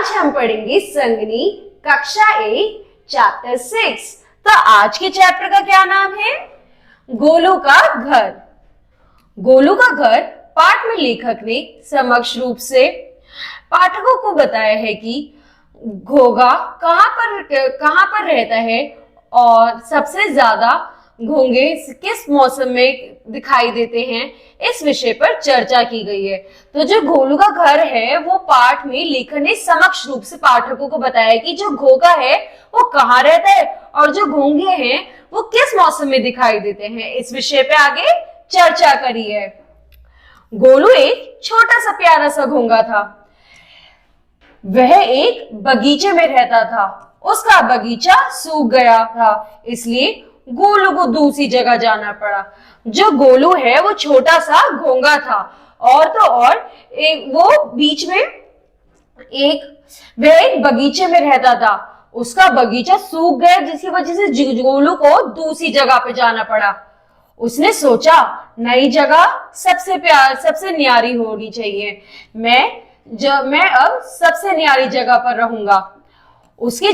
आज हम पढ़ेंगे संगनी कक्षा 1 चैप्टर 6। तो आज के चैप्टर का क्या नाम है? गोलू का घर। गोलू का घर पाठ में लेखक ने समग्र रूप से पाठकों को बताया है कि घोंघा कहाँ पर रहता है और सबसे ज्यादा घोंघे किस मौसम में दिखाई देते हैं, इस विषय पर चर्चा की गई है। तो जो गोलू का घर है वो पाठ में लेखक ने समग्र रूप से पाठकों को बताया कि जो घोंघा है वो कहाँ रहता है और जो घोंघे हैं वो किस मौसम में दिखाई देते हैं, इस विषय पे आगे चर्चा करी है। गोलू एक छोटा सा प्यारा सा घोंघा था। वह एक बगीचे में रहता था। उसका बगीचा सूख गया था, इसलिए गोलू को दूसरी जगह जाना पड़ा। जो गोलू है वो छोटा सा घोंघा था और तो और वो बीच में वह एक बगीचे में रहता था। उसका बगीचा सूख गया जिसकी वजह से गोलू को दूसरी जगह पे जाना पड़ा। उसने सोचा नई जगह सबसे न्यारी होनी चाहिए। मैं अब सबसे न्यारी जगह पर रहूंगा। उसके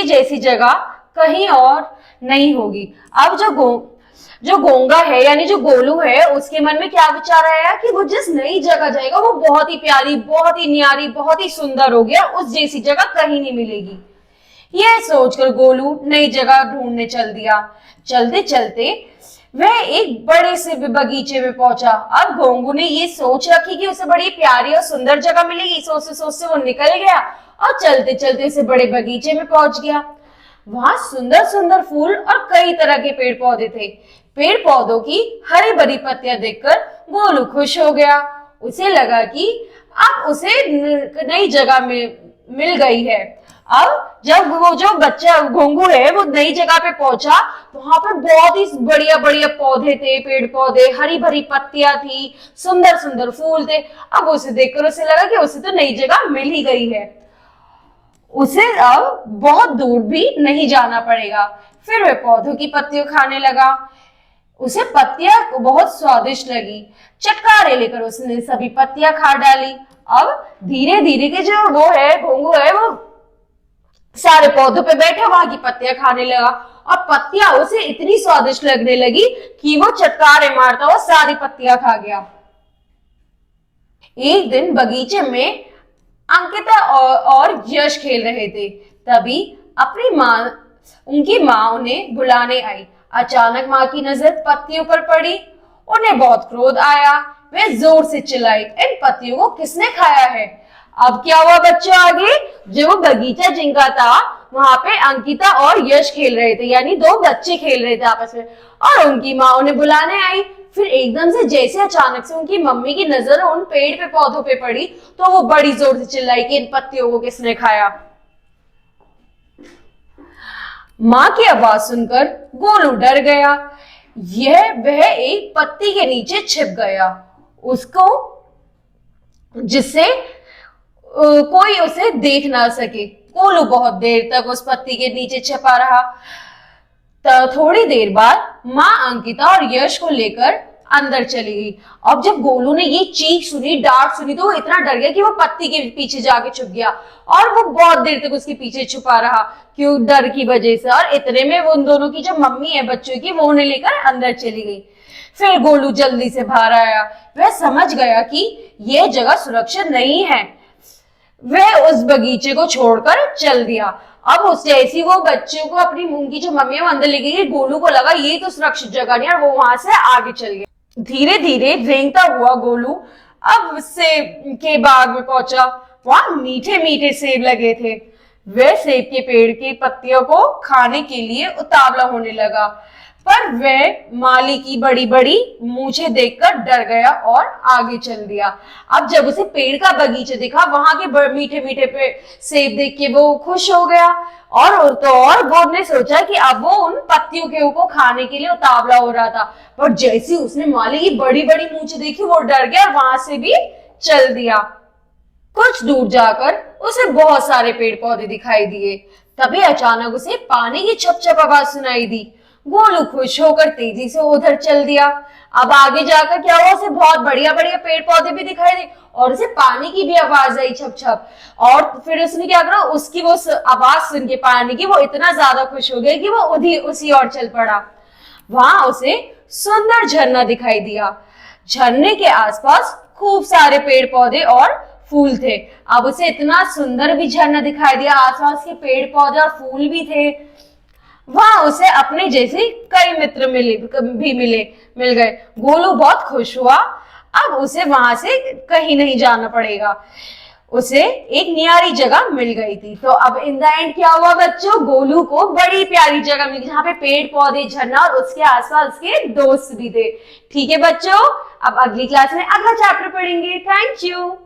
जैसी जगह कहीं और नहीं होगी। अब जो घोंघा है यानी जो गोलू है उसके मन में क्या विचार आया कि वो जिस नई जगह जाएगा वो बहुत ही प्यारी, बहुत ही न्यारी, बहुत ही सुंदर हो गया, उस जैसी जगह कहीं नहीं मिलेगी। यह सोचकर गोलू नई जगह ढूंढने चल दिया। चलते चलते वह एक बड़े से बगीचे में पहुंचा। अब घोंघू ने ये सोच रखी कि उसे बड़ी प्यारी और सुंदर जगह मिलेगी। सोचते सोचते वो निकल गया और चलते चलते उसे बड़े बगीचे में पहुंच गया। वहां सुंदर सुंदर फूल और कई तरह के पेड़ पौधे थे। पेड़ पौधों की हरी भरी पत्तियां देखकर गोलू खुश हो गया। उसे लगा कि अब उसे नई जगह में मिल गई है। अब जब वो जो बच्चा घोंघू है वो नई जगह पे पहुंचा, वहां पर बहुत ही बढ़िया बढ़िया पौधे थे, पेड़ पौधे, हरी भरी पत्तियां थी, सुंदर सुंदर फूल थे। अब उसे देखकर उसे लगा कि उसे तो नई जगह मिल ही गई है, उसे अब बहुत दूर भी नहीं जाना पड़ेगा। फिर वह पौधों की पत्तियों खाने लगा। उसे पत्तियां बहुत स्वादिष्ट लगी। चटकारे लेकर उसने सभी पत्तियां खा डाली। अब धीरे धीरे के जो वो है घोंघू है वो सारे पौधों पे बैठा वहां की पत्तियां खाने लगा और पत्तियां उसे इतनी स्वादिष्ट लगने लगी कि वो चटकारे मारता हुआ सारी पत्तियां खा गया। एक दिन बगीचे में अंकिता और यश खेल रहे थे। तभी उनकी माँ उन्हें बुलाने आई। अचानक माँ की नजर पत्तियों पर पड़ी। उन्हें बहुत क्रोध आया। वे जोर से चिल्लाई, इन पत्तियों को किसने खाया है? अब क्या हुआ बच्चों आगे? जो वो बगीचा जिनका था वहां पे अंकिता और यश खेल रहे थे, यानी दो बच्चे खेल रहे थे आपस में, और उनकी माँ उन्हें बुलाने आई। फिर एकदम से जैसे अचानक से उनकी मम्मी की नजर उन पेड़ पे पौधों पे पड़ी तो वो बड़ी जोर से चिल्लाई कि इन पत्तियों को किसने खाया। माँ की आवाज सुनकर गोलू डर गया। वह एक पत्ती के नीचे छिप गया, उसको जिससे कोई उसे देख ना सके। गोलू बहुत देर तक उस पत्ती के नीचे छिपा रहा। थोड़ी देर बाद माँ अंकिता और यश को लेकर अंदर चली गई। अब जब गोलू ने ये चीख सुनी, डांट सुनी, तो वो इतना डर गया कि वो पत्ती के पीछे जाके छुप गया और वो बहुत देर तक उसके पीछे छुपा रहा, क्यों? डर की वजह से। और इतने में वो उन दोनों की जो मम्मी है बच्चों की, वो उन्हें लेकर अंदर चली गई। फिर गोलू जल्दी से बाहर आया। वह समझ गया कि यह जगह सुरक्षित नहीं है। वह उस बगीचे को छोड़कर चल दिया। अब उस जैसी वो बच्चों को अपनी उनकी जो मम्मी है वो अंदर ले गई, गोलू को लगा ये तो सुरक्षित जगह नहीं, और वो वहां से आगे चल गया। धीरे धीरे रेंगता हुआ गोलू अब सेब के बाग में पहुंचा। वहां मीठे मीठे सेब लगे थे। वह सेब के पेड़ की पत्तियों को खाने के लिए उतावला होने लगा, पर वह माली की बड़ी बड़ी मूछें देखकर डर गया और आगे चल दिया। अब जब उसे पेड़ का बगीचा दिखा, वहां के मीठे मीठे सेब देख के वो खुश हो गया और वो ने सोचा कि अब वो उन पत्तियों के को खाने के लिए उतावला हो रहा था, पर जैसे उसने माली की बड़ी बड़ी मूछें देखी वो डर गया और वहां से भी चल दिया। कुछ दूर जाकर उसे बहुत सारे पेड़ पौधे दिखाई दिए। तभी अचानक उसे पानी की छप छप आवाज सुनाई दी। गोलू खुश होकर तेजी से उधर चल दिया। अब आगे जाकर क्या हुआ, उसे बहुत बढ़िया बढ़िया पेड़ पौधे भी दिखाई दे और उसे पानी की भी आवाज आई, छप छप। और फिर उसने क्या करा, उसकी वो आवाज सुन के पानी की वो इतना ज्यादा खुश हो गया कि वो उसी ओर चल पड़ा। वहां उसे सुंदर झरना दिखाई दिया। झरने के आसपास खूब सारे पेड़ पौधे और फूल थे। अब उसे इतना सुंदर भी झरना दिखाई दिया, आसपास के पेड़ पौधे और फूल भी थे। वहां उसे अपने जैसे कई मित्र मिल गए। गोलू बहुत खुश हुआ, अब उसे वहां से कहीं नहीं जाना पड़ेगा। उसे एक न्यारी जगह मिल गई थी। तो अब इन द एंड क्या हुआ बच्चों, गोलू को बड़ी प्यारी जगह मिली जहाँ पे पेड़ पौधे, झरना और उसके आसपास उसके दोस्त भी थे। ठीक है बच्चों, अब अगली क्लास में अगला चैप्टर पढ़ेंगे। Thank you.